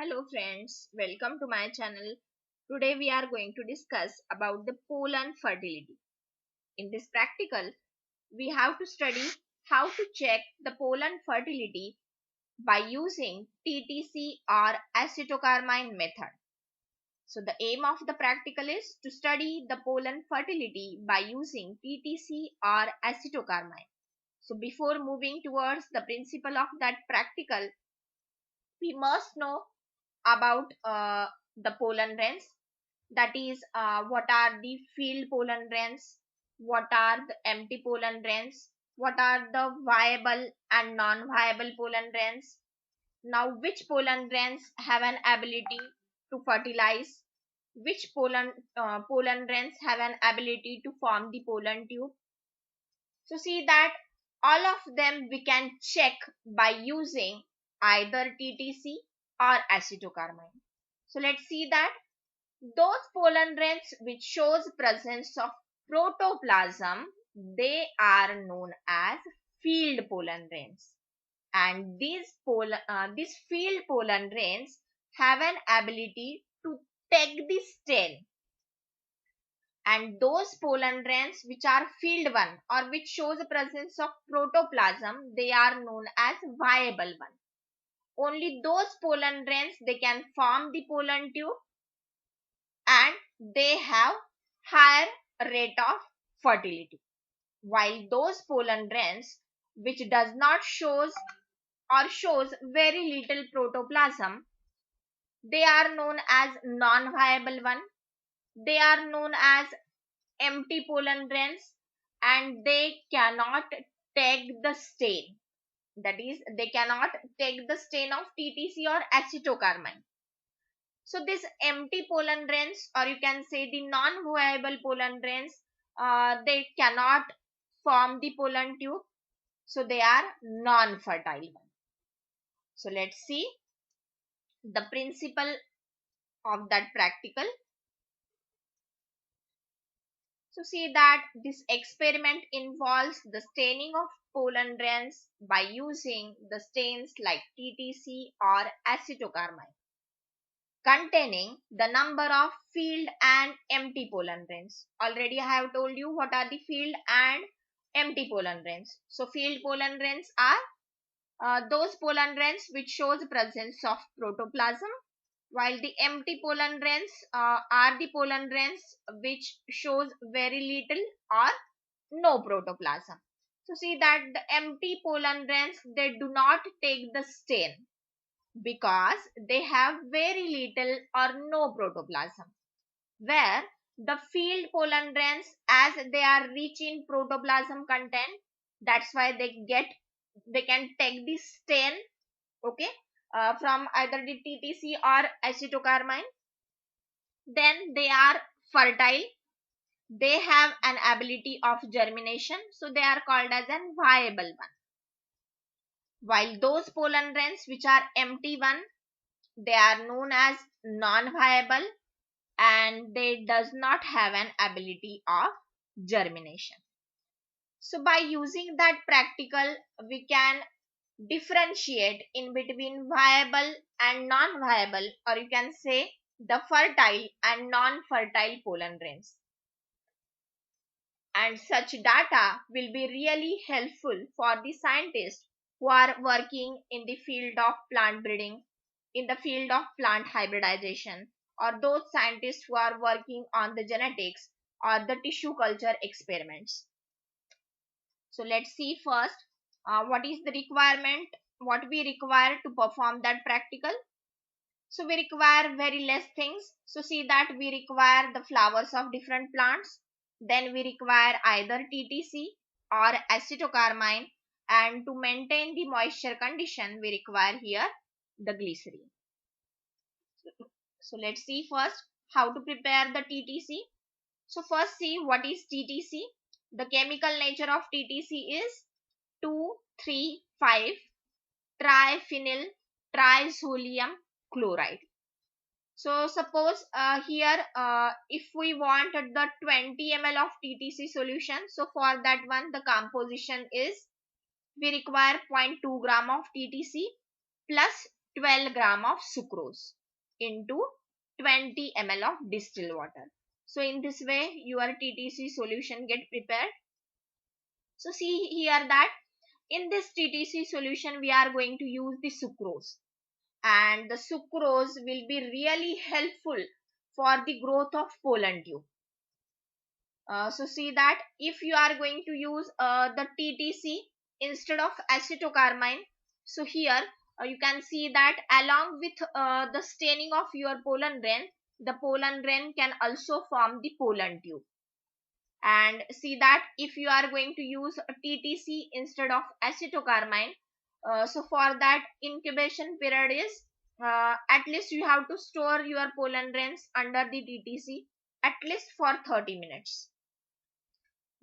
Hello friends, welcome to my channel. Today we are going to discuss about the pollen fertility. In this practical, we have to study how to check the pollen fertility by using TTC or acetocarmine method. So the aim of the practical is to study the pollen fertility by using TTC or acetocarmine. So before moving towards the principle of that practical, we must know about the pollen grains, that is what are the field pollen grains, what are the empty pollen grains, what are the viable and non-viable pollen grains. Now which pollen grains have an ability to fertilize, which pollen grains have an ability to form the pollen tube. So see that all of them we can check by using either TTC or acetocarmine. So let's see that those pollen grains which shows presence of protoplasm, they are known as field pollen grains. And these field pollen grains have an ability to take the stain, and those pollen grains which are field one or which shows the presence of protoplasm, they are known as viable one. Only those pollen grains they can form the pollen tube, and they have higher rate of fertility, while those pollen grains which does not shows or shows very little protoplasm, they are known as non-viable one. They are known as empty pollen grains, and they cannot take the stain, that is they cannot take the stain of TTC or acetocarmine. So this empty pollen grains, or you can say the non-viable pollen grains, they cannot form the pollen tube, so they are non-fertile one. So let's see the principle of that practical. So see that this experiment involves the staining of pollen grains by using the stains like TTC or acetocarmine, containing the number of field and empty pollen grains. Already I have told you what are the field and empty pollen grains. So field pollen grains are those pollen grains which shows the presence of protoplasm, while the empty pollen grains are the pollen grains which shows very little or no protoplasm. So see that the empty pollen grains, they do not take the stain because they have very little or no protoplasm, where the field pollen grains, as they are rich in protoplasm content, that's why they can take the stain, okay, from either the TTC or acetocarmine. Then they are fertile, they have an ability of germination, so they are called as a viable one. While those pollen grains which are empty one, they are known as non-viable, and they does not have an ability of germination. So by using that practical, we can differentiate in between viable and non-viable, or you can say the fertile and non-fertile pollen grains. And such data will be really helpful for the scientists who are working in the field of plant breeding, in the field of plant hybridization, or those scientists who are working on the genetics or the tissue culture experiments. So let's see first what is the requirement, what we require to perform that practical. So we require very less things. So see that we require the flowers of different plants. Then we require either TTC or acetocarmine. And to maintain the moisture condition, we require here the glycerin. So let's see first how to prepare the TTC. So first see what is TTC. The chemical nature of TTC is 2,3,5 triphenyl trisodium chloride. So suppose here if we want the 20 ml of TTC solution, so for that one the composition is we require 0.2 gram of TTC plus 12 gram of sucrose into 20 ml of distilled water. So in this way your TTC solution get prepared. So see here that in this TTC solution we are going to use the sucrose, and the sucrose will be really helpful for the growth of pollen tube. So see that if you are going to use the TTC instead of acetocarmine, so here you can see that along with the staining of your pollen grain, the pollen grain can also form the pollen tube. And see that if you are going to use a TTC instead of acetocarmine, so for that incubation period is at least you have to store your pollen grains under the TTC at least for 30 minutes.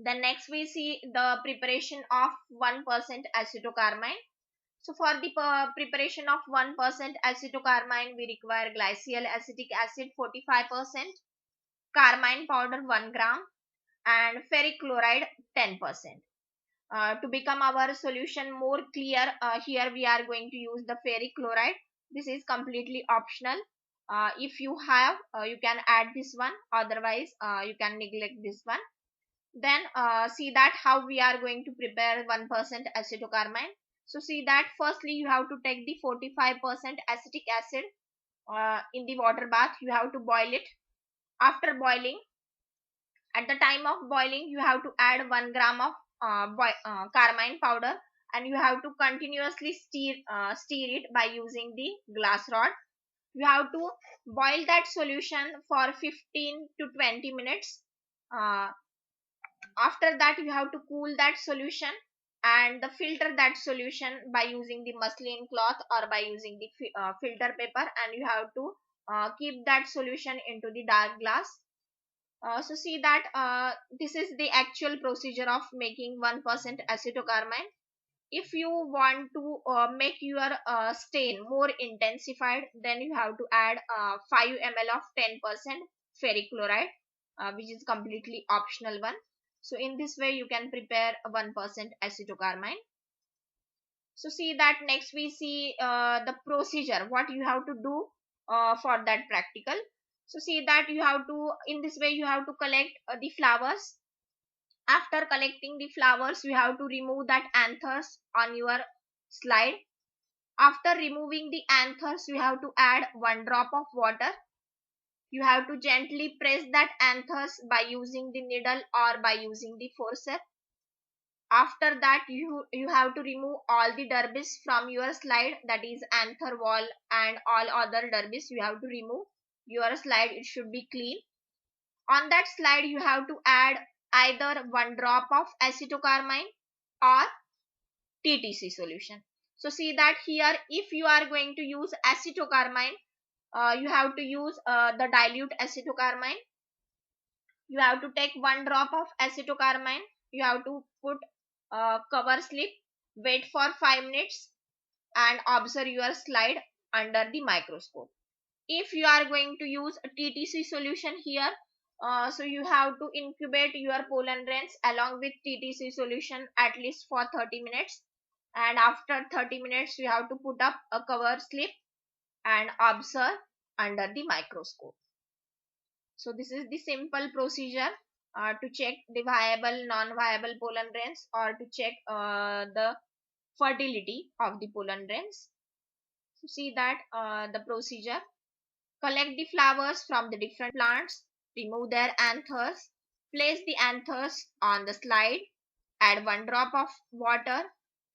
Then next we see the preparation of 1% acetocarmine. So for the preparation of 1% acetocarmine, we require glycyl acetic acid 45%, carmine powder 1 gram, and ferric chloride 10%. To become our solution more clear, here we are going to use the ferric chloride. This is completely optional. If you have, you can add this one. Otherwise, you can neglect this one. Then see that how we are going to prepare 1% acetocarmine. So see that firstly you have to take the 45% acetic acid in the water bath. You have to boil it. After boiling, at the time of boiling, you have to add 1 gram of carmine powder, and you have to continuously stir it by using the glass rod. You have to boil that solution for 15 to 20 minutes. After that you have to cool that solution and filter that solution by using the muslin cloth or by using the filter paper, and you have to keep that solution into the dark glass. So see that this is the actual procedure of making 1% acetocarmine. If you want to make your stain more intensified, then you have to add 5 ml of 10% ferric chloride, which is completely optional one. So in this way you can prepare a 1% acetocarmine. So see that next we see the procedure, what you have to do for that practical. So see that you have to, in this way you have to collect the flowers. After collecting the flowers, you have to remove that anthers on your slide. After removing the anthers, you have to add 1 drop of water. You have to gently press that anthers by using the needle or by using the forceps. After that you have to remove all the derbis from your slide, that is anther wall and all other derbis you have to remove. Your slide, it should be clean. On that slide you have to add either 1 drop of acetocarmine or TTC solution. So see that here if you are going to use acetocarmine, you have to use the dilute acetocarmine. You have to take 1 drop of acetocarmine. You have to put cover slip, wait for 5 minutes and observe your slide under the microscope. If you are going to use a TTC solution here, so you have to incubate your pollen grains along with TTC solution at least for 30 minutes, and after 30 minutes you have to put up a cover slip and observe under the microscope. So this is the simple procedure to check the viable non-viable pollen grains, or to check the fertility of the pollen grains. So see that the procedure: collect the flowers from the different plants, remove their anthers, place the anthers on the slide, add 1 drop of water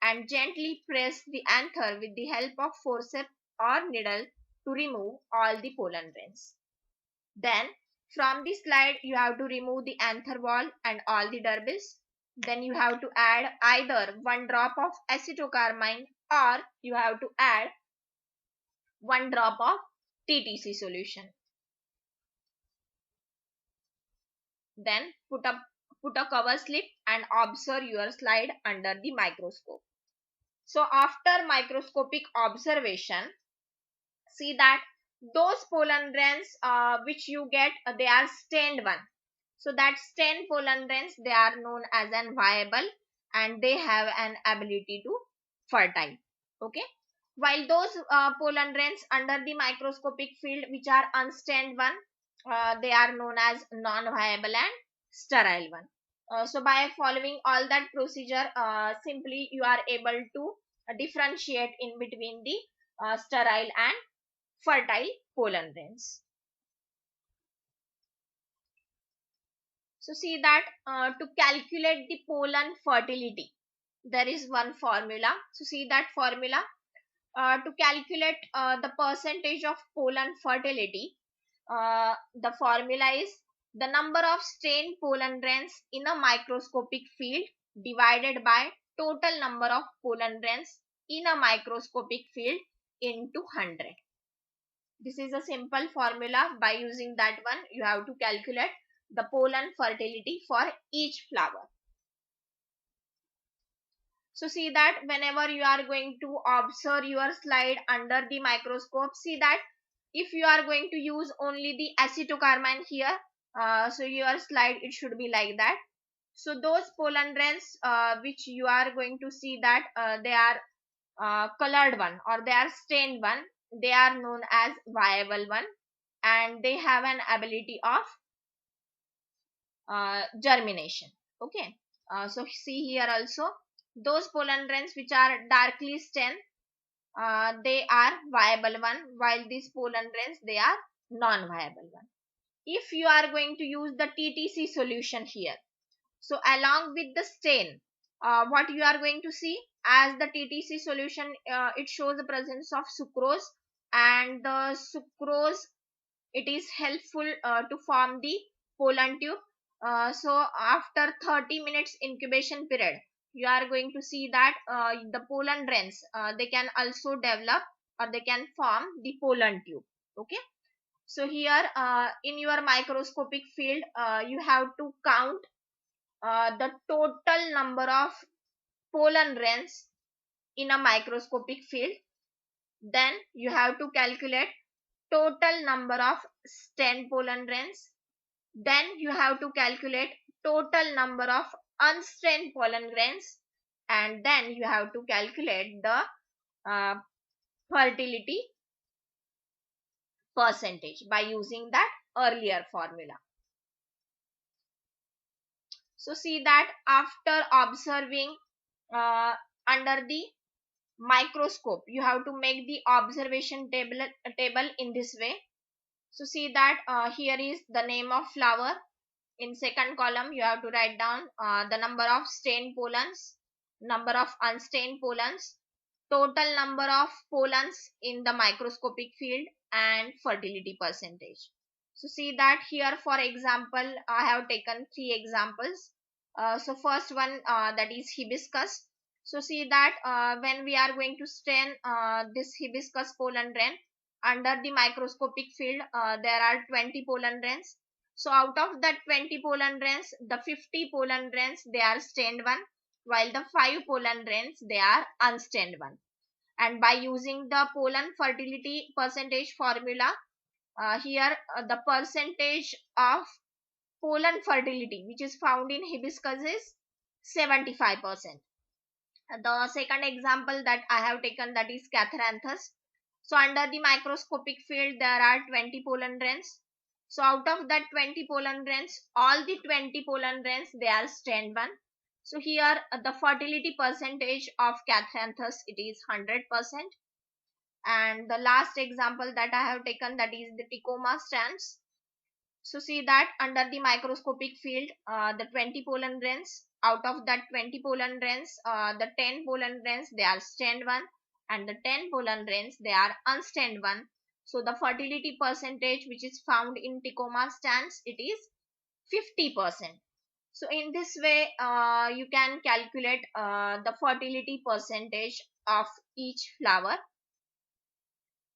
and gently press the anther with the help of forceps or needle to remove all the pollen grains. Then from the slide you have to remove the anther wall and all the derbis. Then you have to add either 1 drop of acetocarmine or you have to add 1 drop of TTC solution. Then put a cover slip and observe your slide under the microscope. So after microscopic observation, see that those pollen grains which you get, they are stained one. So that stained pollen grains, they are known as an viable and they have an ability to fertile. Okay. while those pollen grains under the microscopic field which are unstained one, they are known as non-viable and sterile one. So by following all that procedure, simply you are able to differentiate in between the sterile and fertile pollen grains. So see that to calculate the pollen fertility, there is one formula. So see that formula. To calculate the percentage of pollen fertility, the formula is the number of stained pollen grains in a microscopic field divided by total number of pollen grains in a microscopic field into 100. This is a simple formula. By using that one, you have to calculate the pollen fertility for each flower. So see that whenever you are going to observe your slide under the microscope, see that if you are going to use only the acetocarmine here, so your slide it should be like that. So those pollen grains which you are going to see that they are colored one or they are stained one, they are known as viable one, and they have an ability of germination. Okay, so see here also those pollen grains which are darkly stained, they are viable one, while these pollen grains they are non-viable one. If you are going to use the TTC solution here, so along with the stain, what you are going to see as the TTC solution, it shows the presence of sucrose, and the sucrose it is helpful to form the pollen tube. So after 30 minutes incubation period, you are going to see that the pollen grains they can also develop or they can form the pollen tube. Okay, so here in your microscopic field, you have to count the total number of pollen grains in a microscopic field. Then you have to calculate total number of stained pollen grains. Then you have to calculate total number of unstained pollen grains, and then you have to calculate the uh, fertility percentage by using that earlier formula. So see that after observing under the microscope, you have to make the observation table in this way. So see that here is the name of flower. In second column, you have to write down the number of stained pollens, number of unstained pollens, total number of pollens in the microscopic field, and fertility percentage. So see that here, for example, I have taken three examples. So first one, that is hibiscus. So see that when we are going to stain this hibiscus pollen grain under the microscopic field, there are 20 pollen grains. So out of that 20 pollen grains, the 50 pollen grains they are stained one, while the 5 pollen grains they are unstained one. And by using the pollen fertility percentage formula, here the percentage of pollen fertility which is found in hibiscus is 75%. The second example that I have taken, that is catharanthus. So under the microscopic field there are 20 pollen grains. So out of that 20 pollen grains, all the 20 pollen grains they are stained one. So here the fertility percentage of catharanthus it is 100%. And the last example that I have taken, that is the Tecoma stans. So see that under the microscopic field, the 20 pollen grains, out of that 20 pollen grains, the 10 pollen grains they are stained one, and the 10 pollen grains they are unstained one. So the fertility percentage which is found in Tecoma stans it is 50%. So in this way, you can calculate the fertility percentage of each flower.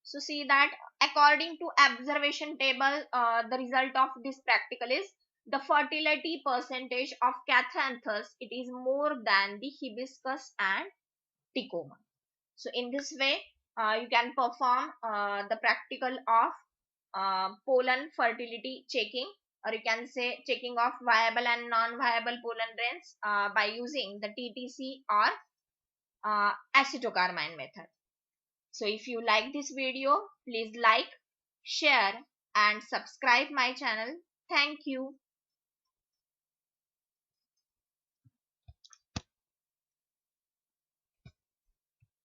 So see that according to observation table, the result of this practical is the fertility percentage of cathanthus it is more than the hibiscus and Tecoma. So in this way, you can perform the practical of pollen fertility checking, or you can say checking of viable and non-viable pollen grains by using the TTC or acetocarmine method. So if you like this video, please like, share and subscribe my channel. Thank you.